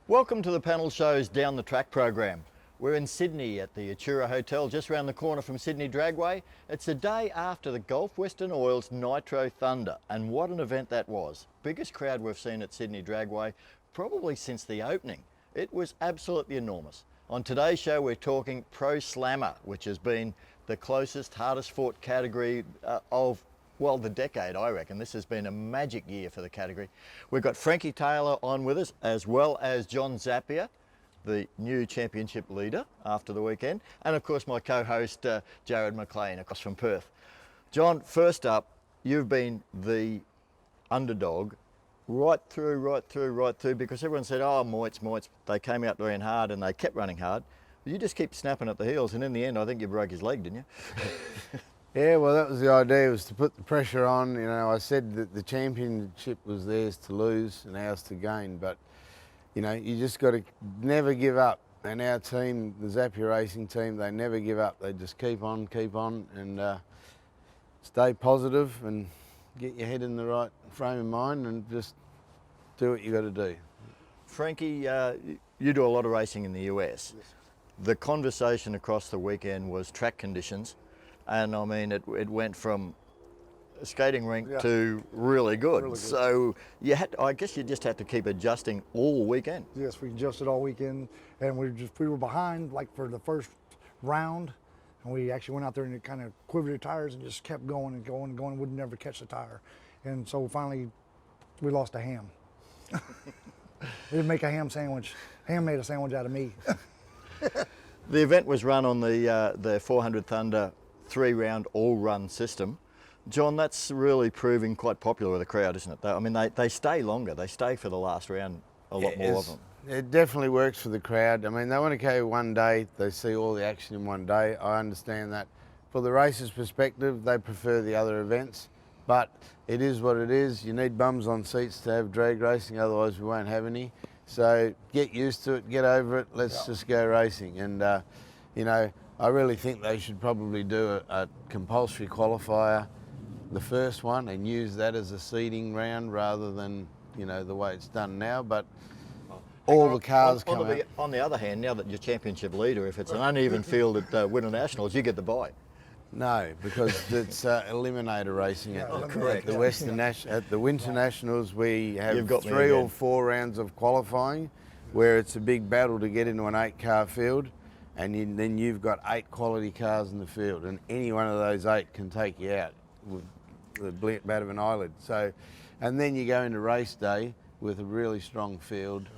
Welcome to the panel show's Down the Track program. We're in Sydney at the Atura Hotel, just around the corner from Sydney Dragway. It's the day after the Gulf Western Oil's Nitro Thunder, and what an event that was. Biggest crowd we've seen at Sydney Dragway, probably since the opening. It was absolutely enormous. On today's show, we're talking Pro Slammer, which has been the closest, hardest fought category of the decade, I reckon. This has been a magic year for the category. We've got Frankie Taylor on with us, as well as John Zapier, the new championship leader after the weekend, and of course my co-host Jared McLean across from Perth. John, first up, you've been the underdog right through, because everyone said, oh, Moits, they came out running hard and they kept running hard. But you just keep snapping at the heels, and in the end I think you broke his leg, didn't you? Yeah, well, that was the idea, was to put the pressure on. You know, I said that the championship was theirs to lose and ours to gain, but, you know, you just got to never give up. And our team, the Zapier Racing team, they never give up. They just keep on, and stay positive and get your head in the right frame of mind and just do what you got to do. Frankie, you do a lot of racing in the US. Yes. The conversation across the weekend was track conditions. And I mean, it went from a skating rink to really good. So I guess you just had to keep adjusting all weekend. Yes, we adjusted all weekend, and we were behind like for the first round, and we actually went out there and kind of quivered the tires and just kept going and going and going. Would never catch the tire, and so finally we lost a ham. We didn't make a ham sandwich. Ham made a sandwich out of me. The event was run on the 400 Thunder 3-round all-run system. John, that's really proving quite popular with the crowd, isn't it? I mean, they stay longer. They stay for the last round a lot more of them. It definitely works for the crowd. I mean, they want to go one day, they see all the action in one day. I understand that. For the racers' perspective, they prefer the other events, but it is what it is. You need bums on seats to have drag racing, otherwise we won't have any. So get used to it, get over it, let's just go racing. And, you know, I really think they should probably do a compulsory qualifier, the first one, and use that as a seeding round rather than, you know, the way it's done now. But all the cars come out. On the other hand, now that you're championship leader, if it's an uneven field at Winter Nationals, you get the bye. No, because it's eliminator racing at the Winter Nationals. We have 3 or 4 rounds of qualifying, where it's a big battle to get into an 8-car field. And then you've got 8 quality cars in the field, and any one of those 8 can take you out with the blink of an eyelid. So, and then you go into race day with a really strong field.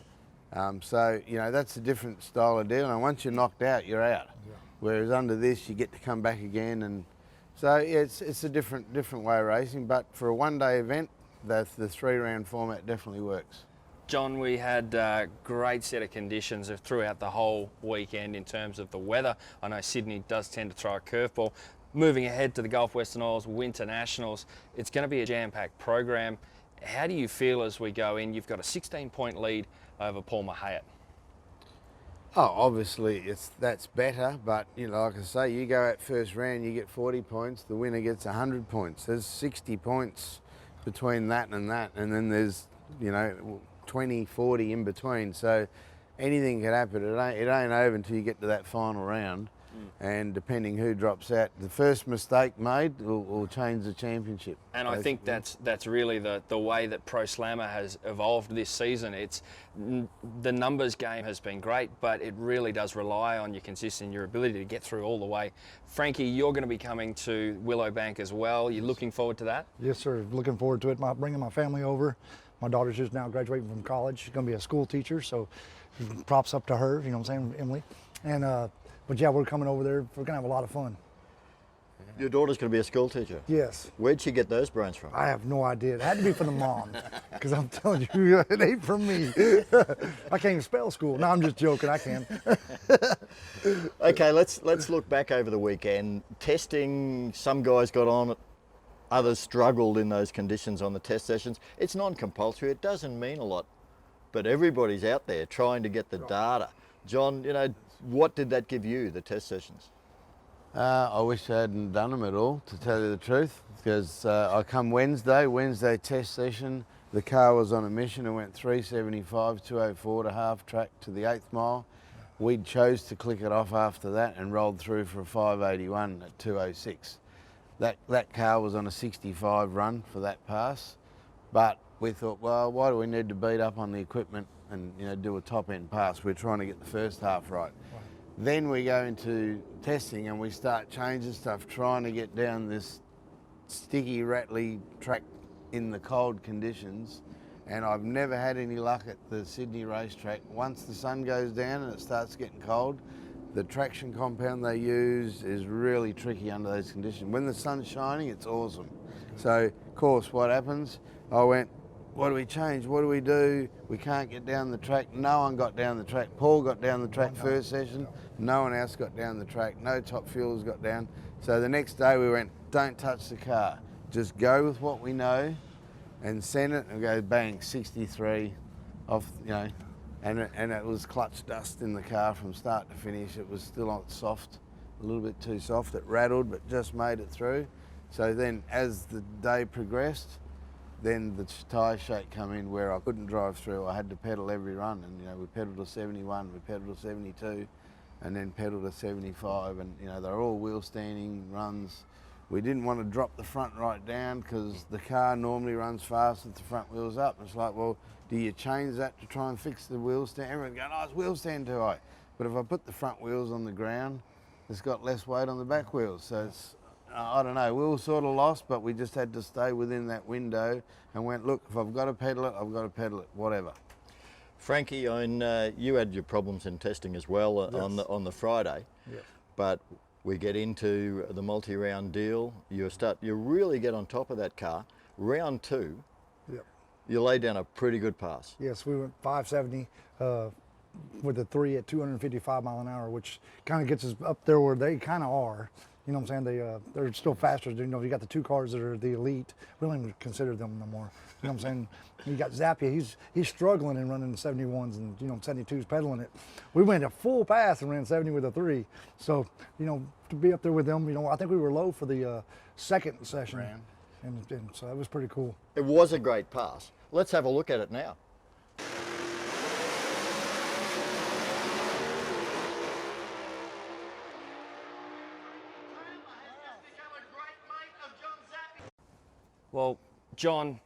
So, you know, that's a different style of deal. And once you're knocked out, you're out. Yeah. Whereas under this, you get to come back again. And so, yeah, it's a different way of racing. But for a one-day event, the 3-round format definitely works. John, we had a great set of conditions throughout the whole weekend in terms of the weather. I know Sydney does tend to throw a curveball. Moving ahead to the Gulf Western Oil's Winter Nationals, it's going to be a jam-packed program. How do you feel as we go in? You've got a 16-point lead over Paul Mahayat. Oh, obviously that's better, but you know, like I say, you go out first round, you get 40 points, the winner gets 100 points. There's 60 points between that, and then there's, you know, 20, 40 in between, so anything can happen. It ain't over until you get to that final round, and depending who drops out, the first mistake made will change the championship. And I think that's really the way that Pro Slammer has evolved this season. It's the numbers game has been great, but it really does rely on your consistency, your ability to get through all the way. Frankie, you're going to be coming to Willowbank as well. You're looking forward to that? Yes, sir. Looking forward to it. Bringing my family over. My daughter's just now graduating from college. She's going to be a school teacher, so props up to her, you know what I'm saying, Emily. And, but yeah, we're coming over there. We're going to have a lot of fun. Your daughter's going to be a school teacher? Yes. Where'd she get those brains from? I have no idea. It had to be from the mom, because I'm telling you, it ain't from me. I can't even spell school. No, I'm just joking. I can. Okay, let's look back over the weekend. Testing, some guys got on it. Others struggled in those conditions on the test sessions. It's non-compulsory, it doesn't mean a lot, but everybody's out there trying to get the data. John, you know, what did that give you, the test sessions? I wish I hadn't done them at all, to tell you the truth, because I come Wednesday test session, The car was on a mission and went 375, 204 to half track to the 8th mile. We chose to click it off after that and rolled through for a 581 at 206. That car was on a 65 run for that pass, but we thought, well, why do we need to beat up on the equipment and do a top end pass? We're trying to get the first half right. Then we go into testing and we start changing stuff, trying to get down this sticky, rattly track in the cold conditions. And I've never had any luck at the Sydney racetrack. Once the sun goes down and it starts getting cold, the traction compound they use is really tricky under those conditions. When the sun's shining, it's awesome. So, of course, what happens? I went, what do we change? What do we do? We can't get down the track. No one got down the track. Paul got down the track first session. No one else got down the track. No top fuelers got down. So the next day we went, don't touch the car. Just go with what we know and send it and go bang, 63 off, and it was clutch dust in the car from start to finish. It was still on soft, a little bit too soft. It rattled, but just made it through. So then as the day progressed, then the tyre shake come in where I couldn't drive through. I had to pedal every run, and we pedalled to 71, we pedalled to 72, and then pedalled to 75, and they're all wheel standing runs. We didn't want to drop the front right down because the car normally runs fast with the front wheels up. It's like, well, do you change that to try and fix the wheel stand? Everyone's going, oh, it's wheel stand too high. But if I put the front wheels on the ground, it's got less weight on the back wheels. So it's, I don't know, we were sort of lost, but we just had to stay within that window and went, look, if I've got to pedal it, I've got to pedal it, whatever. Frankie, you had your problems in testing as well Yes. on the Friday, Yes. but we get into the multi-round deal. You really get on top of that car. Round 2, Yep. you laid down a pretty good pass. Yes, we went 570 with the 3 at 255 mile an hour, which kind of gets us up there where they kind of are. You know what I'm saying? They're still faster. You got the 2 cars that are the elite. We don't even consider them no more. You know what I'm saying? You got Zappia. He's struggling and running 71s and 72s pedaling it. We went a full pass and ran 70 with a 3. So to be up there with them, I think we were low for the second session, and so that was pretty cool. It was a great pass. Let's have a look at it now. Well, John,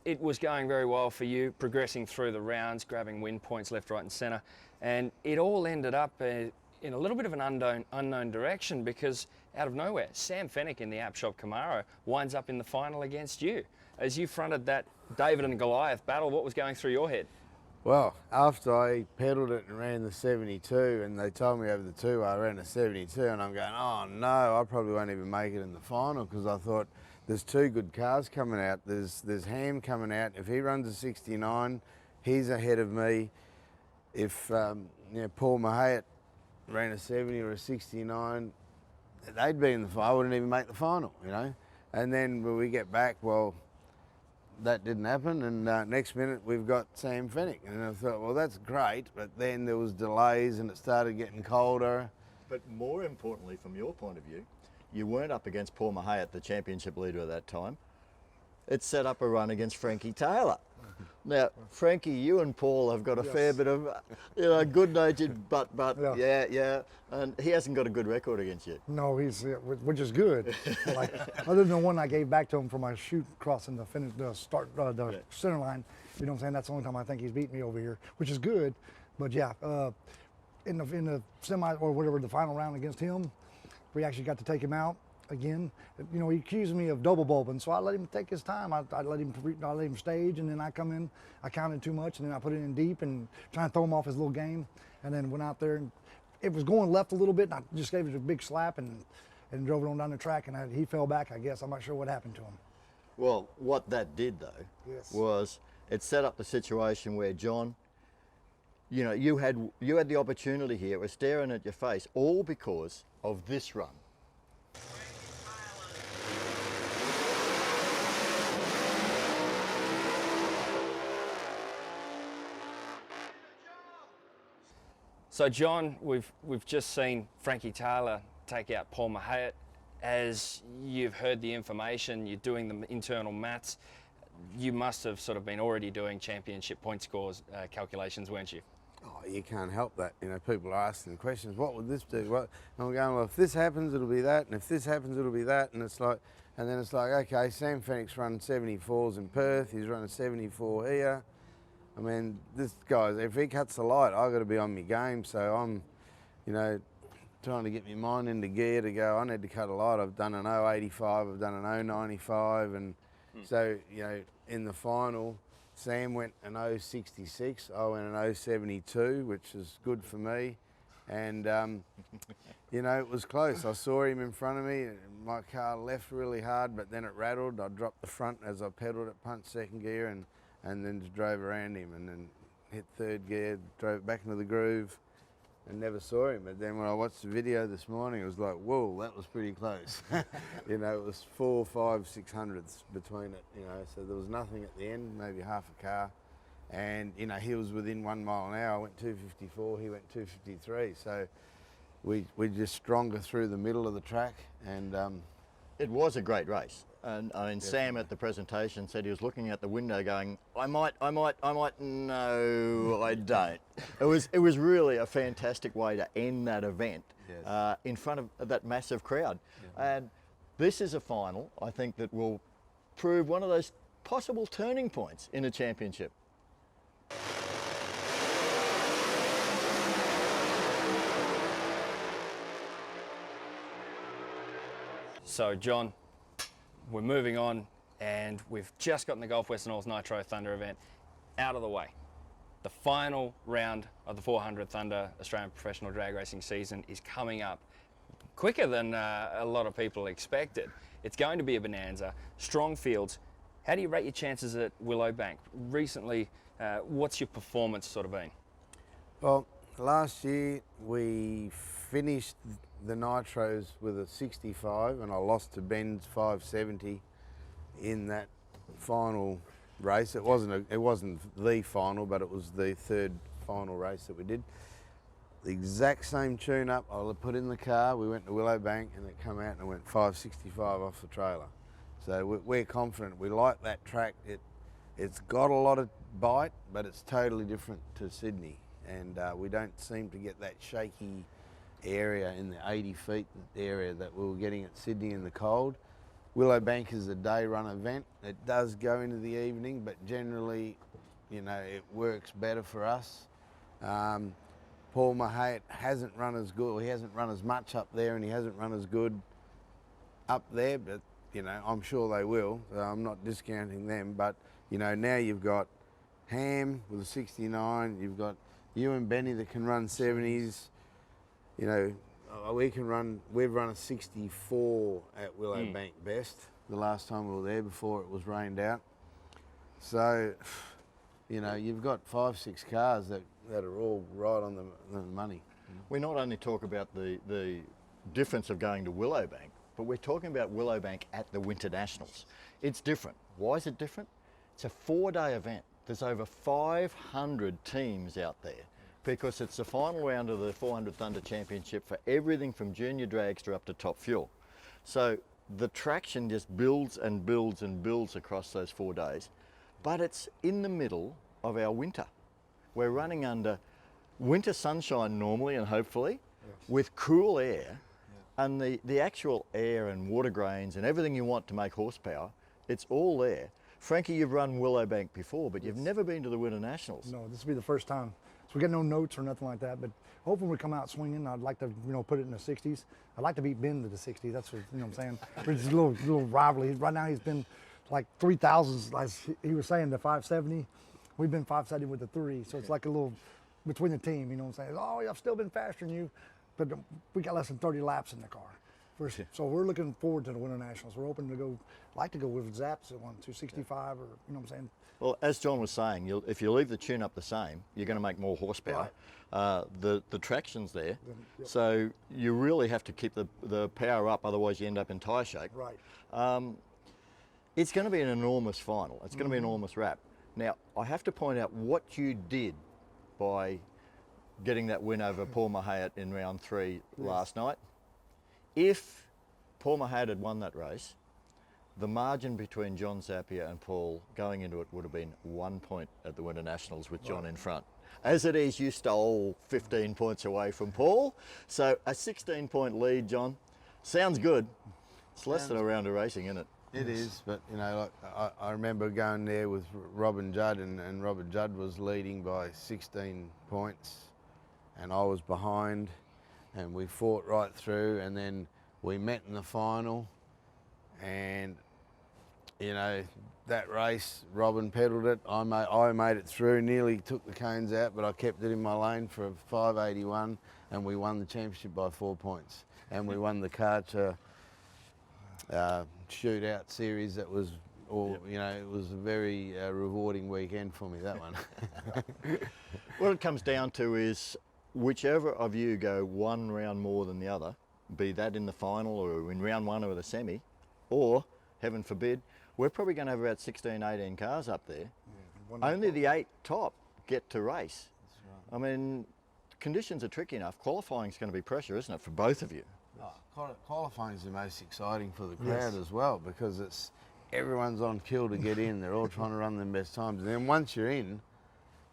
it was going very well for you, progressing through the rounds, grabbing win points left, right and centre, and it all ended up in a little bit of an unknown direction because out of nowhere, Sam Fennick in the App Shop Camaro winds up in the final against you. As you fronted that David and Goliath battle, what was going through your head? Well, after I pedalled it and ran the 72 and they told me over the 2 I ran a 72 and I'm going, oh no, I probably won't even make it in the final because I thought there's 2 good cars coming out. There's Ham coming out. If he runs a 69, he's ahead of me. If Paul Mahayat ran a 70 or a 69, they'd be in the final. I wouldn't even make the final, And then when we get back, well, that didn't happen, and next minute we've got Sam Fennick, and I thought, well, that's great, but then there was delays and it started getting colder. But more importantly, from your point of view, you weren't up against Paul Mahayat, the championship leader at that time. It set up a run against Frankie Taylor. Now, Frankie, you and Paul have got a fair bit of, good-natured, but yeah, and he hasn't got a good record against you. No, which is good. Like, other than the one I gave back to him for my shoot crossing the center line, you know what I'm saying? That's the only time I think he's beat me over here, which is good. But yeah, in the semi or whatever, the final round against him, we actually got to take him out again. He accused me of double bulbing, so I let him take his time. I let him stage, and then I come in. I counted too much, and then I put it in deep and trying to throw him off his little game, and then went out there and it was going left a little bit, and I just gave it a big slap and drove it on down the track, and he fell back, I guess. I'm not sure what happened to him. Well, what that did though was it set up the situation where John, you had the opportunity here. It was staring at your face, all because of this run. So John, we've just seen Frankie Taylor take out Paul Mahayat. As you've heard the information, you're doing the internal maths, you must have sort of been already doing championship point scores calculations, weren't you? Oh, you can't help that. You know, people are asking questions. What would this do? What? And we're going, well, if this happens, it'll be that, and if this happens, it'll be that. And it's like, and then it's like, okay, Sam Fennick's run 74s in Perth. He's run a 74 here. I mean, this guy, if he cuts the light, I've got to be on my game. So I'm, you know, trying to get my mind into gear to go, I need to cut a light. I've done an 085, I've done an 095, and so, you know, in the final, Sam went an 066, I went an 072, which is good for me. And, you know, it was close. I saw him in front of me. My car left really hard, but then it rattled. I dropped the front as I pedalled it, punched second gear, and then just drove around him, and then hit third gear, drove it back into the groove, and never saw him. But then when I watched the video this morning, it was like, whoa, that was pretty close. You know, it was 4, 5, 600ths between it, you know, so there was nothing at the end, maybe half a car. And, you know, he was within 1 mile an hour. I went 254, he went 253. So we just stronger through the middle of the track. And it was a great race. And I mean, Sam at the presentation said he was looking at the window going, I might, no, I don't. It was really a fantastic way to end that event in front of that massive crowd. And this is a final, I think, that will prove one of those possible turning points in a championship. So, John, we're moving on, and we've just gotten the Gulf Western Oils Nitro Thunder event out of the way. The final round of the 400 Thunder Australian Professional Drag Racing season is coming up quicker than a lot of people expected. It's going to be a bonanza, strong fields. How do you rate your chances at Willowbank? Recently, what's your performance sort of been? well, last year we finished the Nitros with a 65, and I lost to Ben's 570 in that final race. It wasn't the final, but it was the third final race that we did. The exact same tune-up I put in the car. We went to Willowbank, and it came out and it went 565 off the trailer. So we're confident. We like that track. It's got a lot of bite, but it's totally different to Sydney, and we don't seem to get that shaky area in the 80 feet area that we were getting at Sydney in the cold. Willowbank is a day run event. It does go into the evening, but generally, you know, it works better for us. Paul Mahayat hasn't run as good, or he hasn't run as much up there, and he hasn't run as good up there, but, you know, I'm sure they will. I'm not discounting them, but, you know, now you've got Ham with a 69, you've got you and Benny that can run 70s. You know, we've run a 64 at Willowbank best the last time we were there before it was rained out. So, you know, you've got 5, 6 cars that are all right on the money. We not only talk about the difference of going to Willowbank, but we're talking about Willowbank at the Winter Nationals. It's different. Why is it different? It's a 4-day event. There's over 500 teams out there, because it's the final round of the 400 Thunder Championship for everything from junior dragster up to top fuel. So the traction just builds and builds and builds across those 4 days, but it's in the middle of our winter. We're running under winter sunshine normally and hopefully, with cool air, and the actual air and water grains and everything you want to make horsepower, it's all there. Frankie, you've run Willowbank before, but you've never been to the Winter Nationals. No, this will be the first time. So we got no notes or nothing like that, but hopefully we come out swinging. I'd like to, you know, put it in the 60s. I'd like to beat Ben to the 60s. That's what, you know what I'm saying? It's a little rivalry. Right now he's been like 3,000s. Like he was saying, the 570. We've been 570 with the 3, so it's like a little between the team. You know what I'm saying? Oh, I've still been faster than you, but we got less than 30 laps in the car. So we're looking forward to the Winter Nationals. We're hoping to go, like to go with Zaps at 265, or, you know what I'm saying? Well, as John was saying, if you leave the tune-up the same, you're going to make more horsepower. Right. The traction's there, so you really have to keep the power up, otherwise you end up in tyre shake. Right. It's going to be an enormous final. It's going to be an enormous wrap. Now, I have to point out what you did by getting that win over Paul Mahayat in round 3 last night. If Paul Mahayat had won that race, The margin between John Zapier and Paul going into it would have been 1 point at the Winter Nationals with John in front. As it is, you stole 15 points away from Paul. So a 16-point lead, John. Sounds good. It's less than a round of racing, isn't it? It is, but you know, like, I remember going there with Robin Judd, and Robert Judd was leading by 16 points, and I was behind, and we fought right through, and then we met in the final, and you know, that race, Robin pedalled it. I made it through, nearly took the cones out, but I kept it in my lane for a 581, and we won the championship by 4 points, and we won the Karcher shootout series. That was, you know, it was a very rewarding weekend for me, that one. What it comes down to is whichever of you go one round more than the other, be that in the final or in round one or the semi, or, heaven forbid, we're probably going to have about 16, 18 cars up there. Yeah, only the 8 top get to race. That's right. I mean, conditions are tricky enough. Qualifying is going to be pressure, isn't it, for both of you? Qualifying is the most exciting for the crowd as well, because it's everyone's on kill to get in. They're all trying to run their best times. And then once you're in,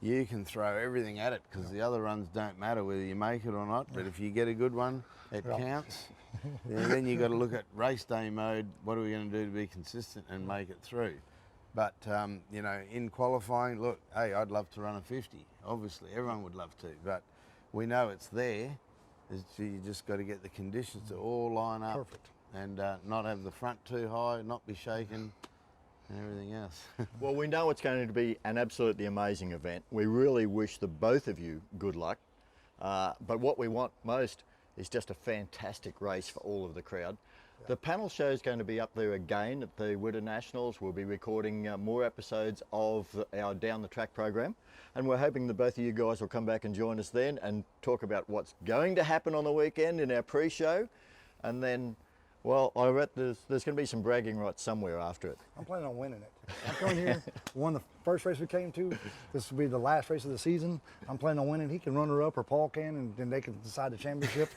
you can throw everything at it, because the other runs don't matter whether you make it or not. But if you get a good one, it counts. And then you've got to look at race day mode. What are we going to do to be consistent and make it through? But, you know, in qualifying, look, hey, I'd love to run a 50. Obviously, everyone would love to. But we know it's there. You just got to get the conditions to all line up. Perfect. And not have the front too high, not be shaken, and everything else. Well, we know it's going to be an absolutely amazing event. We really wish the both of you good luck. But what we want most is just a fantastic race for all of the crowd. Yeah. The panel show is going to be up there again at the Winter Nationals. We'll be recording more episodes of our Down the Track program, and we're hoping that both of you guys will come back and join us then and talk about what's going to happen on the weekend in our pre-show. And then, well, I bet there's going to be some bragging rights somewhere after it. I'm planning on winning it. I'm coming here, won the first race we came to. This will be the last race of the season. I'm planning on winning. He can run her up, or Paul can, and then they can decide the championship.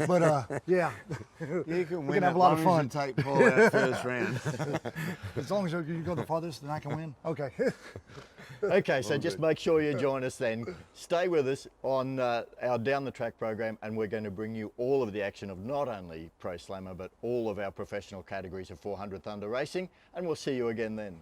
But yeah, you can win. We can have a lot of fun. Take Paul out first round. As long as you go the farthest, then I can win. Okay. Okay, so just make sure you join us then. Stay with us on our Down the Track program, and we're going to bring you all of the action of not only Pro Slammer, but all of our professional categories of 400 Thunder racing, and we'll see you again then.